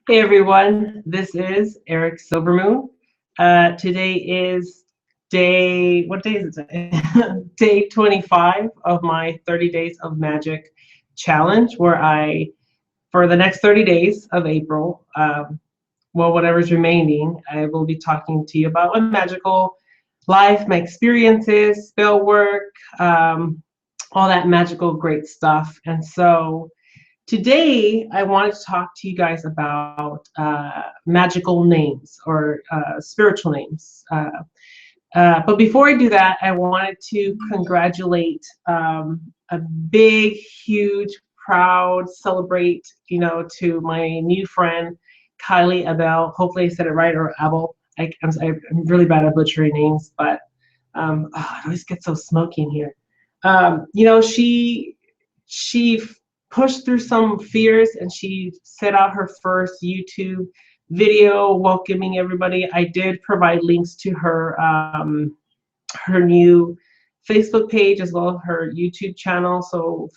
Hey everyone, this is Eric Silvermoon. Today is what day is it? Day 25 of my 30 Days of Magic challenge, where for the next 30 days of April, well, whatever's remaining, I will be talking to you about my magical life, my experiences, spell work, all that magical great stuff. And so today, I wanted to talk to you guys about magical names or spiritual names. But before I do that, I wanted to congratulate a big, huge, proud celebrate, to my new friend, KYLIE Abel. Hopefully I said it right, or Abel. I'm really bad at butchering names, but it always gets so smoky in here. She pushed through some fears and she set out her first YouTube video welcoming everybody. I did provide links to her new Facebook page as well as her YouTube channel. So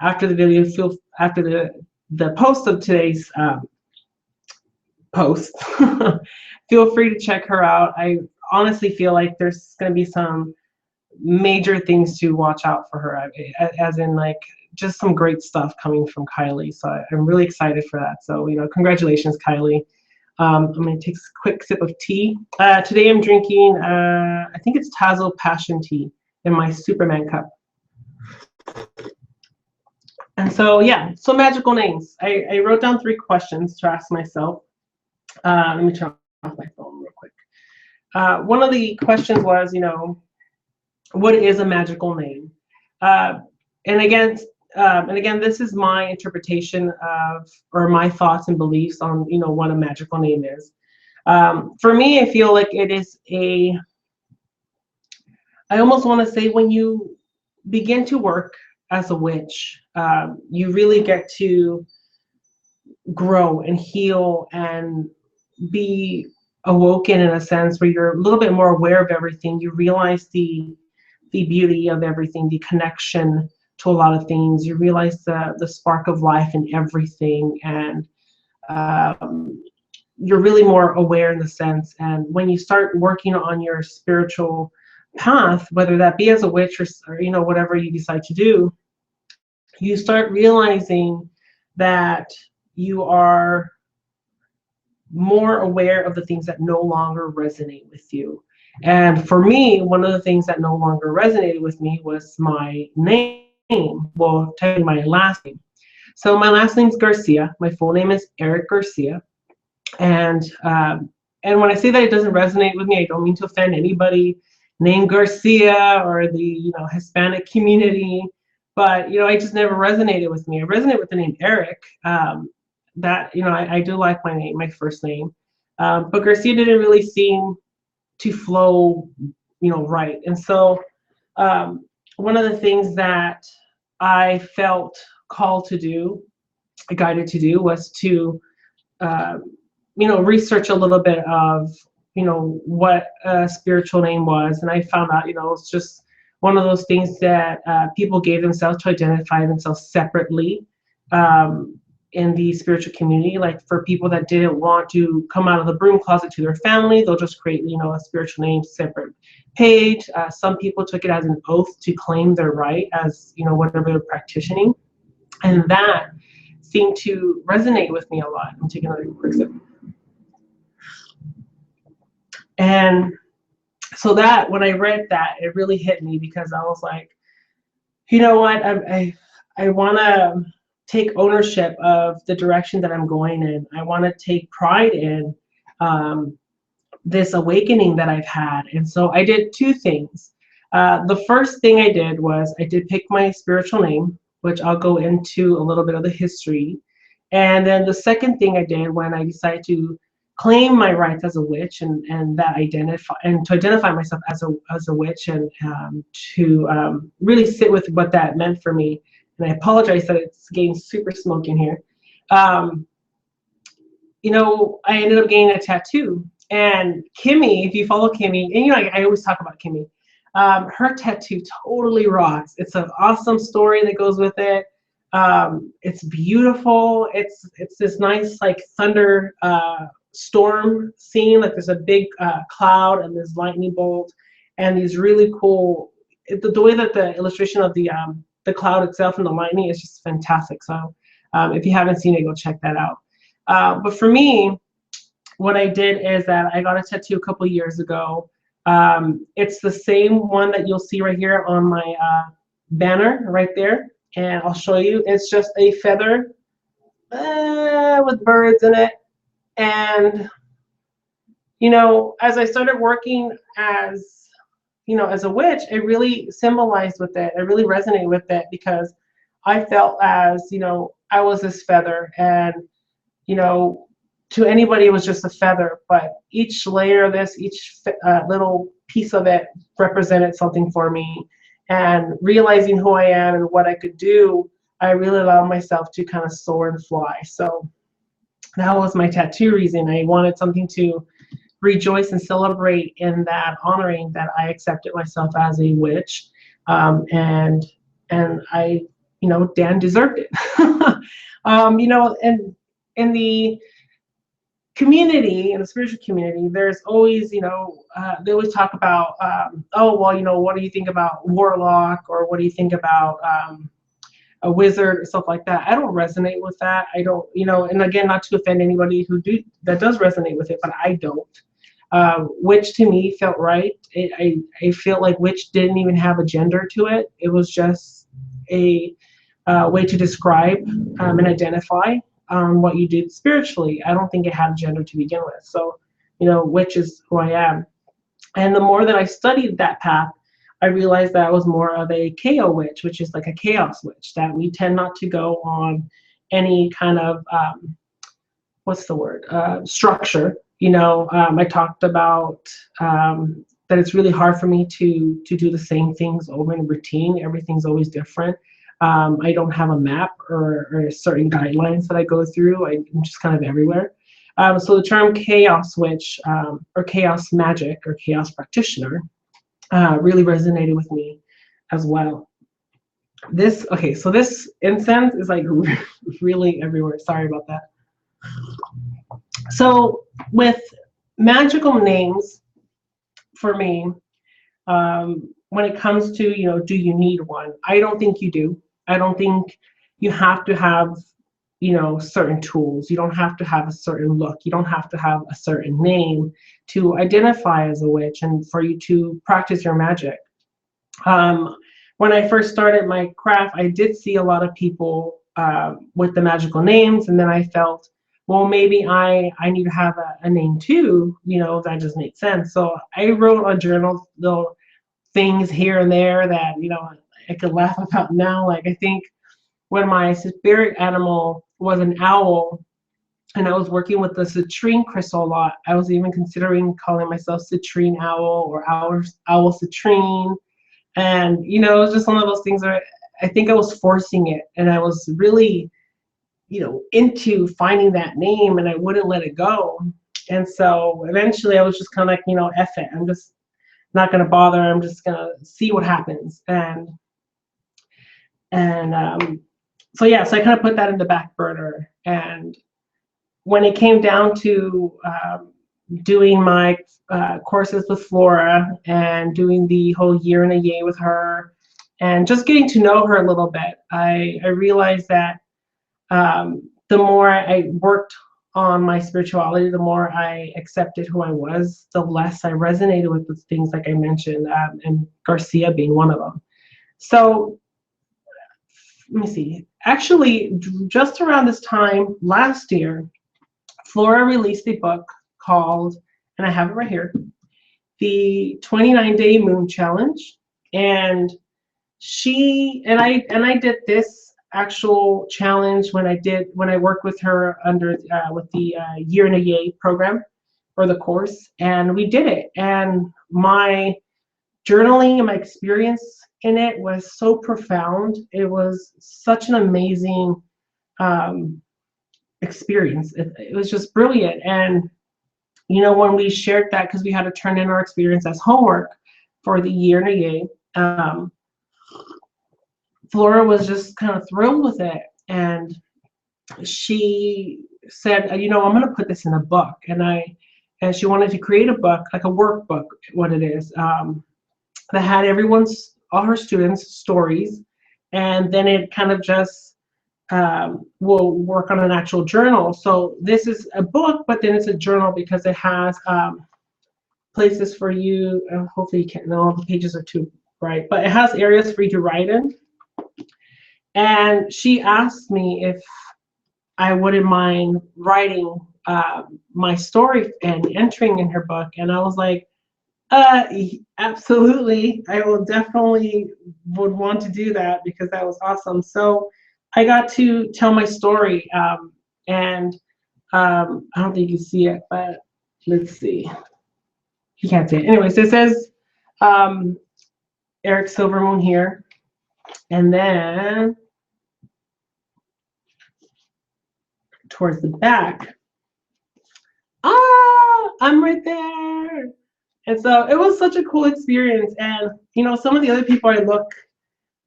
after the video, after the post of today's post, feel free to check her out. I honestly feel like there's going to be some major things to watch out for her, as in like just some great stuff coming from KYLIE. So I'm really excited for that. So, congratulations, KYLIE. I'm going to take a quick sip of tea. Today I'm drinking, I think it's Tazo Passion Tea in my Superman cup. And so, yeah, so magical names. I wrote down 3 questions to ask myself. Let me turn off my phone real quick. One of the questions was, what is a magical name? And again, this is my interpretation of, or my thoughts and beliefs on, what a magical name is. For me, I feel like it is I almost want to say when you begin to work as a witch, you really get to grow and heal and be awoken in a sense where you're a little bit more aware of everything. You realize the beauty of everything, the connection to a lot of things. You realize the spark of life in everything, and you're really more aware in the sense. And when you start working on your spiritual path, whether that be as a witch or whatever you decide to do, you start realizing that you are more aware of the things that no longer resonate with you. And for me, one of the things that no longer resonated with me was my name. Well, technically my last name. So my last name is Garcia. My full name is Eric Garcia. And when I say that it doesn't resonate with me, I don't mean to offend anybody named Garcia or the Hispanic community, but I just never resonated with me. I resonate with the name Eric. That I do like my name, my first name, but Garcia didn't really seem to flow right. And so one of the things that I felt called to do, guided to do, was to research a little bit of what a spiritual name was. And I found out it's just one of those things that people gave themselves to identify themselves separately in the spiritual community. Like for people that didn't want to come out of the broom closet to their family, they'll just create a spiritual name separate page. Some people took it as an oath to claim their right as whatever they're practicing, and that seemed to resonate with me a lot. I'm taking another quick sip. And so that when I read that, it really hit me, because I was like, you know what, I want to take ownership of the direction that I'm going in. I want to take pride in this awakening that I've had. And so I did 2 things. The first thing I did was I did pick my spiritual name, which I'll go into a little bit of the history. And then the second thing I did when I decided to claim my rights as a witch and to identify myself as a witch, and to really sit with what that meant for me. And I apologize that it's getting super smoky in here. I ended up getting a tattoo. And Kimmy, if you follow Kimmy, and I always talk about Kimmy, her tattoo totally rocks. It's an awesome story that goes with it. It's beautiful. It's this nice like thunder storm scene. Like there's a big cloud and this lightning bolt and these really cool. The way that the illustration of the cloud itself and the lightning is just fantastic. So if you haven't seen it, go check that out. But for me, what I did is that I got a tattoo a couple years ago. It's the same one that you'll see right here on my banner right there. And I'll show you. It's just a feather with birds in it. And, you know, as I started working as, you know, as a witch, it really symbolized with it. It really resonated with it because I felt as, you know, I was this feather and, you know, to anybody it was just a feather, but each layer of this, each little piece of it represented something for me. And realizing who I am and what I could do, I really allowed myself to kind of soar and fly. So that was my tattoo reason. I wanted something to rejoice and celebrate in that, honoring that I accepted myself as a witch, and I, you know, Dan deserved it. You know, and in the community, in the spiritual community, there's always, you know, they always talk about, oh, well, you know, what do you think about warlock, or what do you think about a wizard, or stuff like that. I don't resonate with that. I don't, you know, and again, not to offend anybody that does resonate with it, but I don't. Witch to me felt right. I feel like witch didn't even have a gender to it. It was just a way to describe and identify what you did spiritually. I don't think it had a gender to begin with. So, you know, witch is who I am. And the more that I studied that path, I realized that I was more of a KO witch, which is like a chaos witch, that we tend not to go on any kind of, what's the word, structure. You know, I talked about that it's really hard for me to do the same things over in routine. Everything's always different. I don't have a map or certain guidelines that I go through. I'm just kind of everywhere. So the term chaos witch or chaos magic or chaos practitioner really resonated with me as well. This, okay, so this incense is like really everywhere. Sorry about that. So with magical names, for me, when it comes to, you know, do you need one? I don't think you do. I don't think you have to have, you know, certain tools. You don't have to have a certain look. You don't have to have a certain name to identify as a witch and for you to practice your magic. When I first started my craft, I did see a lot of people with the magical names, and then I felt, well, maybe I need to have a name too. You know, that just made sense. So I wrote on journals little things here and there that, you know, I could laugh about now. Like, I think when my spirit animal was an owl and I was working with the citrine crystal a lot, I was even considering calling myself citrine owl or owl citrine. And, you know, it was just one of those things where I think I was forcing it, and I was really, you know, into finding that name, and I wouldn't let it go. And so eventually I was just kind of like, you know, F it. I'm just not going to bother. I'm just going to see what happens. And so yeah, so I kind of put that in the back burner. And when it came down to doing my courses with Flora and doing the whole year and a yay with her and just getting to know her a little bit, I realized that the more I worked on my spirituality, the more I accepted who I was, the less I resonated with the things like I mentioned, and Garcia being one of them. So let me see. Actually, just around this time last year, Flora released a book called, and I have it right here, the 29-Day Moon Challenge. And I did this actual challenge when I worked with her under with the Year in a Yay program or the course, and we did it. And my journaling and my experience in it was so profound. It was such an amazing experience. It was just brilliant. And you know, when we shared that, because we had to turn in our experience as homework for the Year in a Yay, Flora was just kind of thrilled with it. and she said, you know, I'm going to put this in a book. And she wanted to create a book, like a workbook, what it is, that had all her students' stories, and then it kind of just will work on an actual journal. So this is a book, but then it's a journal because it has places for you. Hopefully you can't, no, the pages are too bright, but it has areas for you to write in. And she asked me if I wouldn't mind writing my story and entering in her book. And I was like, absolutely. I will definitely would want to do that because that was awesome. So I got to tell my story. And I don't think you can see it, but let's see. You can't see it. Anyways, it says Eric Silvermoon here. And then towards the back, I'm right there. And so it was such a cool experience. And, you know, some of the other people I look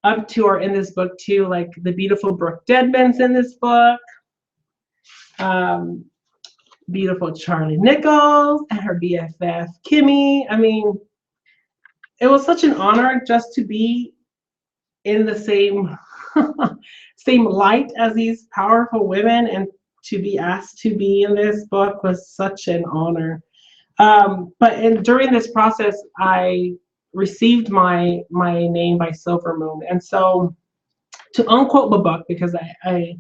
up to are in this book too, like the beautiful Brooke Dedman's in this book. Beautiful Charlie Nichols and her BFF, Kimmy. I mean, it was such an honor just to be in the same, same light as these powerful women, and to be asked to be in this book was such an honor. But during this process, I received my name by Silvermoon, and so to unquote the book, because I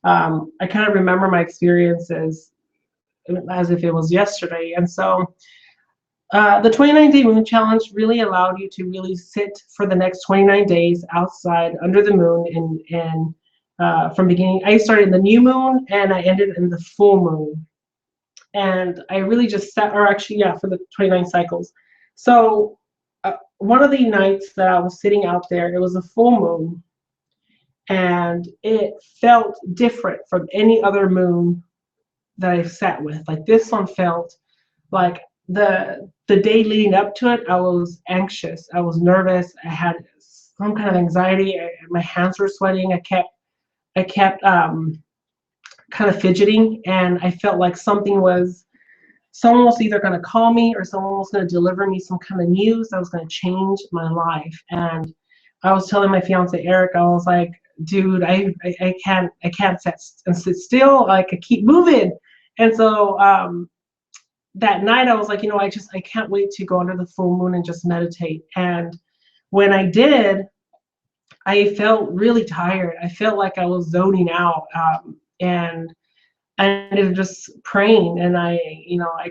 kind of remember my experiences as if it was yesterday, and so the 29-day moon challenge really allowed you to really sit for the next 29 days outside under the moon, and from beginning, I started in the new moon and I ended in the full moon. And I really just sat, or actually, yeah, for the 29 cycles. So one of the nights that I was sitting out there, it was a full moon, and it felt different from any other moon that I've sat with. Like this one felt like the day leading up to it, I was anxious, I was nervous, I had some kind of anxiety, my hands were sweating, I kept kind of fidgeting, and I felt like someone was either going to call me or someone was going to deliver me some kind of news that was going to change my life. And I was telling my fiance Eric, I was like, dude, I can't sit still, like I keep moving. And so that night I was like, you know, I can't wait to go under the full moon and just meditate. And when I did, I felt really tired. I felt like I was zoning out, and I ended up just praying, and I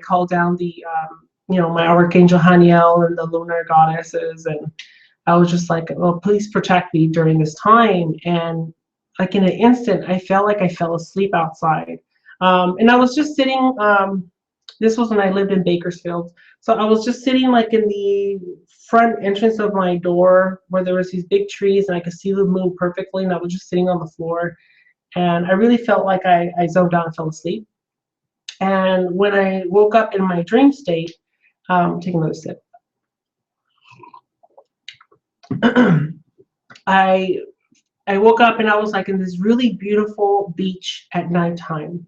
called down the my Archangel Haniel and the lunar goddesses, and I was just like, oh, please protect me during this time. And like in an instant, I felt like I fell asleep outside, and I was just sitting. This was when I lived in Bakersfield, so I was just sitting like in the front entrance of my door where there was these big trees and I could see the moon perfectly, and I was just sitting on the floor, and I really felt like I zoned out and fell asleep. And when I woke up in my dream state, take another sip. I woke up and I was like in this really beautiful beach at nighttime,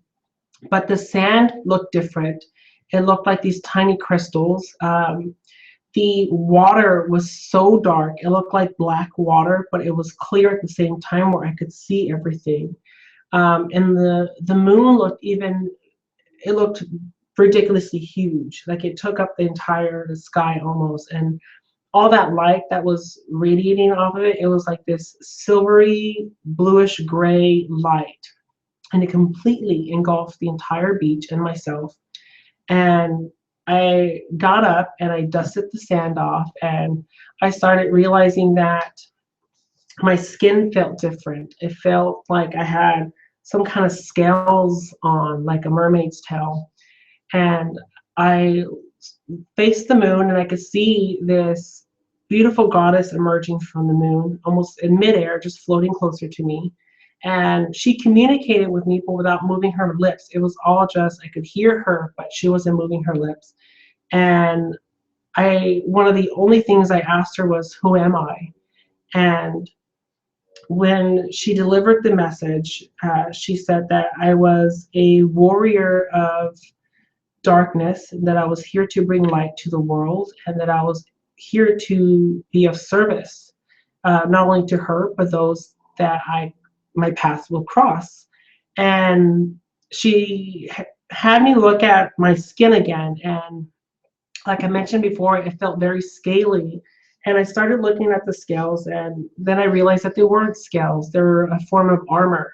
but the sand looked different. It looked like these tiny crystals. The water was so dark. It looked like black water, but it was clear at the same time where I could see everything. And the moon looked it looked ridiculously huge. Like it took up the entire sky almost. And all that light that was radiating off of it, it was like this silvery, bluish gray light. And it completely engulfed the entire beach and myself. And I got up and I dusted the sand off, and I started realizing that my skin felt different. It felt like I had some kind of scales on, like a mermaid's tail. And I faced the moon, and I could see this beautiful goddess emerging from the moon, almost in midair, just floating closer to me. And she communicated with me, but without moving her lips. It was all just, I could hear her, but she wasn't moving her lips. And one of the only things I asked her was, who am I? And when she delivered the message, she said that I was a warrior of darkness, and that I was here to bring light to the world, and that I was here to be of service, not only to her, but those that my paths will cross. And she had me look at my skin again, and like I mentioned before, it felt very scaly. And I started looking at the scales, and then I realized that they weren't scales, they were a form of armor.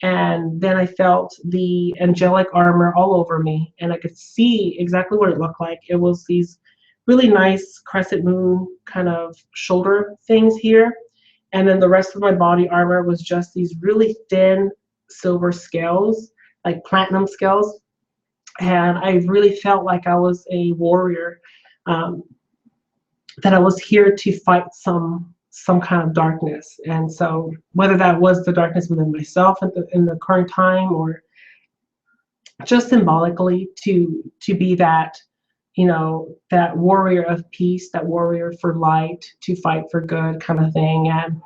And then I felt the angelic armor all over me, and I could see exactly what it looked like. It was these really nice crescent moon kind of shoulder things here. And then the rest of my body armor was just these really thin silver scales, like platinum scales. And I really felt like I was a warrior, um, that I was here to fight some kind of darkness. And so whether that was the darkness within myself in the current time, or just symbolically to be that, you know, that warrior of peace, that warrior for light, to fight for good kind of thing. And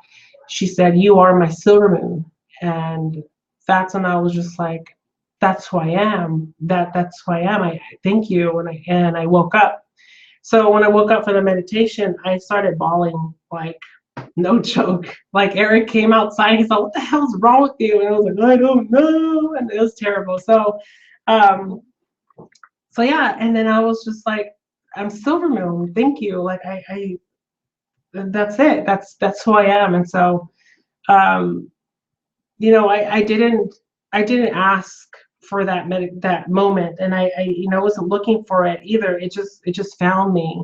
she said, "You are my Silvermoon." And that's when I was just like, that's who I am. That's who I am. I thank you. And I woke up. So when I woke up for the meditation, I started bawling, like, no joke. Like, Eric came outside, he's like, "What the hell's wrong with you?" And I was like, "I don't know." And it was terrible. Um, so yeah, and then I was just like, "I'm Silvermoon, thank you." Like I that's it. That's who I am. And so um, you know, I didn't ask for that moment, and I you know, wasn't looking for it either. It just found me.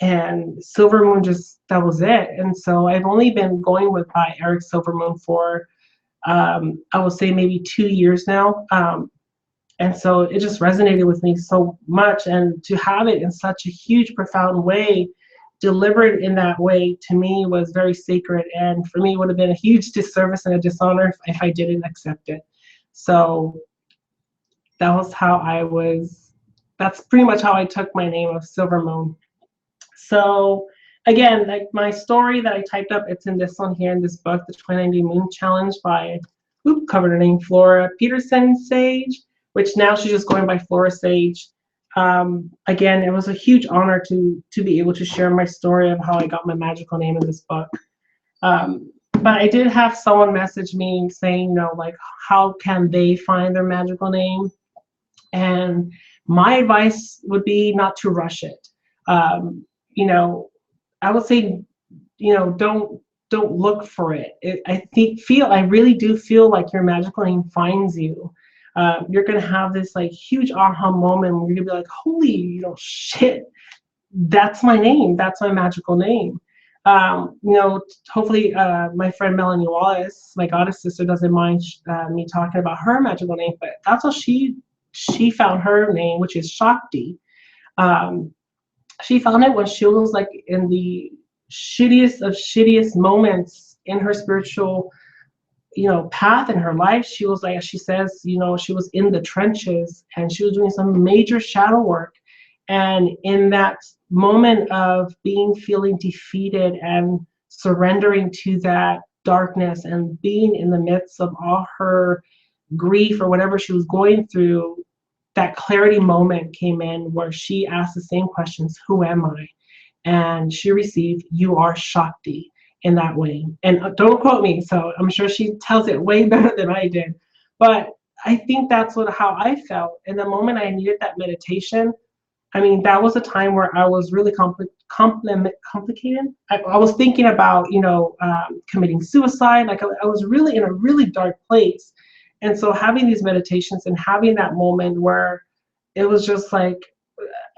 And Silvermoon, just that was it. And so I've only been going with by Eric Silvermoon for I would say maybe 2 years now. And so it just resonated with me so much, and to have it in such a huge, profound way, delivered in that way, to me was very sacred. And for me, it would have been a huge disservice and a dishonor if I didn't accept it. So that was how that's pretty much how I took my name of Silvermoon. So again, like my story that I typed up, it's in this one here in this book, The 29-Day Moon Challenge by, covered her name, Flora Peterson Sage, which now she's just going by Flora Sage. Again, it was a huge honor to be able to share my story of how I got my magical name in this book. But I did have someone message me saying, you know, like, how can they find their magical name? And my advice would be not to rush it. You know, I would say, you know, don't look for it. I really do feel like your magical name finds you. You're gonna have this like huge aha moment where you're gonna be like, holy, you know, shit, that's my name. That's my magical name. You know, hopefully my friend Melanie Wallace, my goddess sister, doesn't mind me talking about her magical name, but that's how she found her name, which is Shakti. Um, she found it when she was like in the shittiest of shittiest moments in her spiritual, you know, path in her life. She was like, she says, you know, she was in the trenches and she was doing some major shadow work. And in that moment of feeling defeated and surrendering to that darkness and being in the midst of all her grief or whatever she was going through, that clarity moment came in where she asked the same questions: who am I? And she received, "You are Shakti," in that way. And don't quote me, so I'm sure she tells it way better than I did. But I think that's how I felt. In the moment I needed that meditation, I mean, that was a time where I was really complicated. I was thinking about, you know, committing suicide. Like I was really in a really dark place. And so having these meditations and having that moment where it was just like,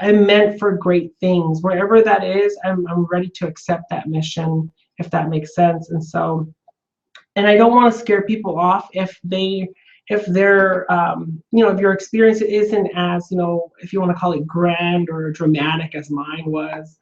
I'm meant for great things. Wherever that is, I'm ready to accept that mission, if that makes sense. And so, and I don't want to scare people off if they're you know, if your experience isn't as, you know, if you want to call it grand or dramatic as mine was,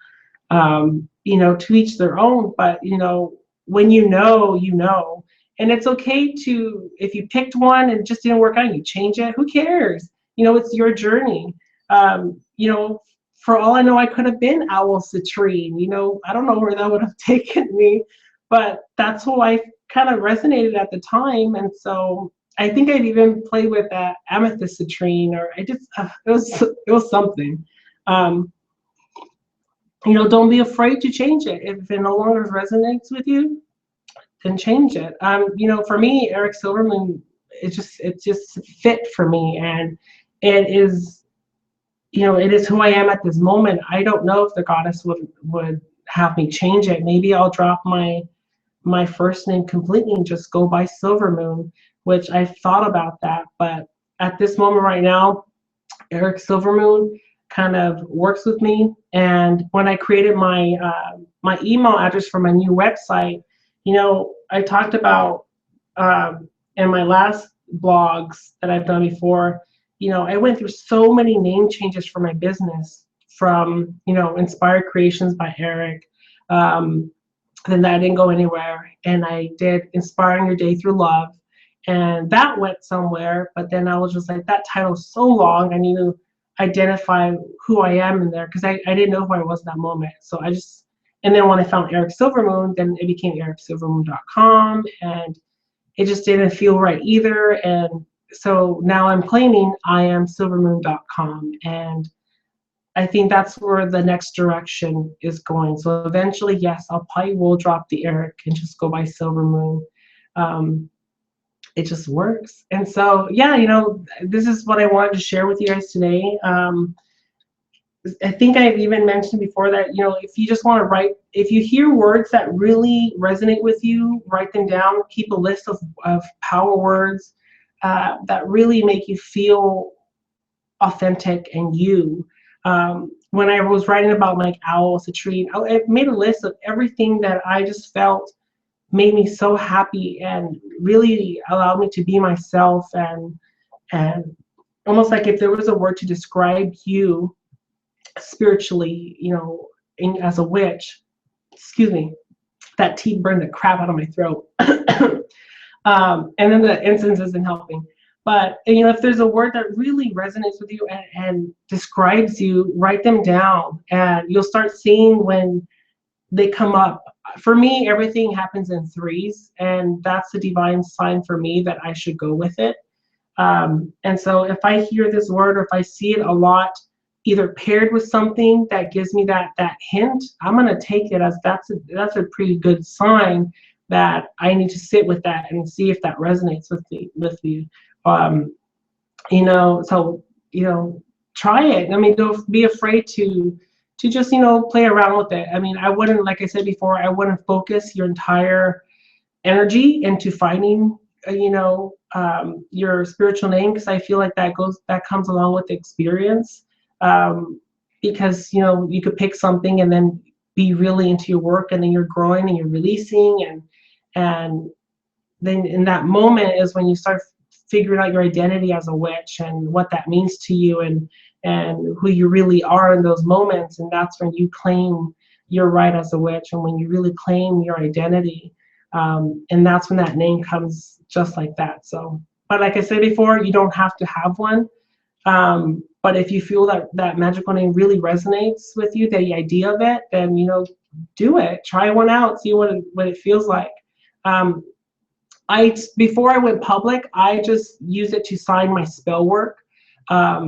you know, to each their own. But you know, when you know, you know. And it's okay to, if you picked one and it just didn't work out, you change it. Who cares? You know, it's your journey. You know, for all I know, I could have been Owl Citrine. You know, I don't know where that would have taken me. but that's who I kind of resonated at the time. And so I think I'd even played with that amethyst citrine, or I just it was something. Um, don't be afraid to change it. If it no longer resonates with you, then change it. For me, Eric Silvermoon, it just fit for me, and it is, it is who I am at this moment. I don't know if the goddess would have me change it. Maybe I'll drop my first name completely and just go by Silvermoon, which I've thought about that. But at this moment right now, Eric Silvermoon kind of works with me. And when I created my email address for my new website, I talked about in my last blogs that I've done before, I went through so many name changes for my business, from, Inspired Creations by Eric. Then that didn't go anywhere. And I did Inspiring Your Day Through Love. And that went somewhere. But then I was just like, that title's so long. I need to identify who I am in there, because I didn't know who I was in that moment. So and then when I found Eric Silvermoon, then it became ericsilvermoon.com, and it just didn't feel right either. And so now I'm claiming I am silvermoon.com, and I think that's where the next direction is going. So eventually, yes, I'll probably will drop the Eric and just go by Silvermoon. It just works. And so, yeah, this is what I wanted to share with you guys today. I think I've even mentioned before that, if you just want to write, if you hear words that really resonate with you, write them down. Keep a list of power words that really make you feel authentic and you. When I was writing about like owl, citrine, I made a list of everything that I just felt made me so happy and really allowed me to be myself, and almost like if there was a word to describe you spiritually, as a witch. Excuse me, that tea burned the crap out of my throat. And then the incense isn't helping. But if there's a word that really resonates with you and describes you, write them down, and you'll start seeing when they come up. For me, everything happens in threes, and that's the divine sign for me that I should go with it. And so if I hear this word, or if I see it a lot, either paired with something that gives me that hint, I'm gonna take it as that's a pretty good sign that I need to sit with that and see if that resonates with you. So try it. I mean, don't be afraid to just play around with it. I mean, I wouldn't, like I said before, I wouldn't focus your entire energy into finding your spiritual name, because I feel like that comes along with the experience. Because you could pick something and then be really into your work, and then you're growing and you're releasing, and then in that moment is when you start figuring out your identity as a witch and what that means to you, and who you really are in those moments. And that's when you claim your right as a witch, and when you really claim your identity, and that's when that name comes just like that. So, but like I said before, you don't have to have one. But if you feel that magical name really resonates with you, the idea of it, then do it. Try one out, see what it feels like. Before I went public, I just used it to sign my spell work. I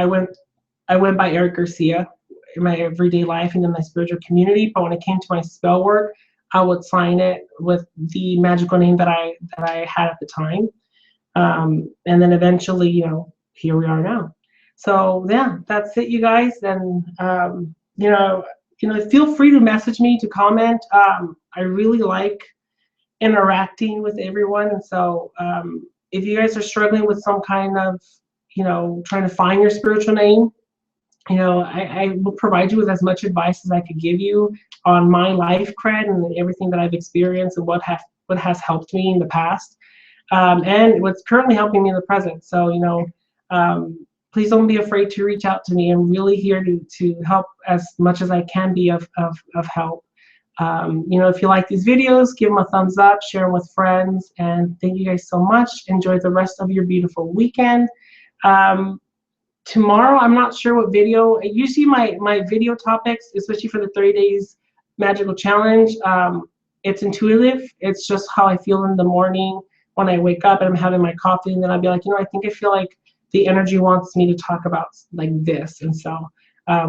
went by Eric Garcia in my everyday life and in my spiritual community. But when it came to my spell work, I would sign it with the magical name that I had at the time. And then eventually, here we are now. So yeah, that's it, you guys. And feel free to message me, to comment. I really like interacting with everyone. And so if you guys are struggling with some kind of trying to find your spiritual name, I will provide you with as much advice as I could give you on my life cred and everything that I've experienced and what has helped me in the past, and what's currently helping me in the present. So please don't be afraid to reach out to me. I'm really here to help as much as I can be of help. If you like these videos, give them a thumbs up, share them with friends, and thank you guys so much. Enjoy the rest of your beautiful weekend. Tomorrow, I'm not sure what video. Usually my video topics, especially for the 30 days magical challenge, it's intuitive. It's just how I feel in the morning when I wake up and I'm having my coffee, and then I'll be like, you know, I think I feel like the energy wants me to talk about like this. And so I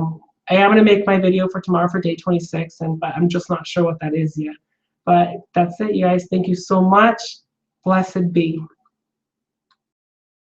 am going to make my video for tomorrow for day 26, but I'm just not sure what that is yet. But that's it, you guys. Thank you so much. Blessed be.